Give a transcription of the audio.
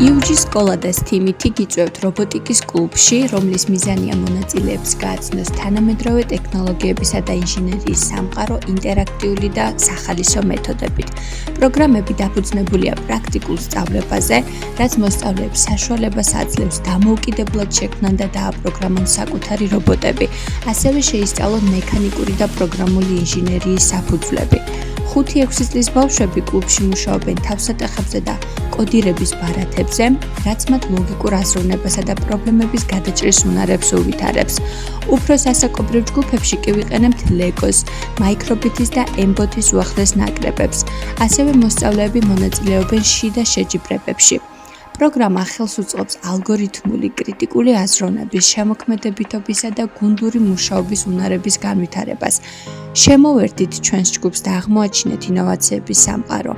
იუჯის სკოლა და STEAM-ით გიწევთ რობოტიკის კლუბში, რომლის მიზანია მონაწილეებს გააცნოს თანამედროვე ტექნოლოგიებისა და ინჟინერიის სამყარო ინტერაქტიული და სახალისო მეთოდებით. პროგრამები დაფუძნებულია პრაქტიკულ სწავლებაზე, რაც მოსწავლეებს საშუალებას აძლევს დამოუკიდებლად შექმნან და დააპროგრამონ საკუთარი რობოტები, ასევე შეისწავლონ მექანიკური და პროგრამული ინჟინერიის საფუძვლები. 5-6 წლის ბავშვები კლუბში მუშაობენ თავსატეხებზე და კოდირების ბარათებზე, რაც მათ ლოგიკურ აზროვნებასა და პრობლემების გადაჭრის უნარებს უვითარებს. უფრო სასაკობრივ ჯგუფებში კი ვიყენებთ ლეგოს, მაიქრობიტის და ემბოთის უახლეს ნაკრებებს. ასევე მოსწავლეები მონაწილეობენ შიდა შეჯიბრებებში. პროგრამა ხელს უწყობს ალგორითმული, კრიტიკული აზროვნების, შემოქმედებითობისა და გუნდური მუშაობის უნარების განვითარებას. შემოვერთდით ჩვენს ჯგუფს და აღმოაჩინეთ ინოვაციების სამყარო.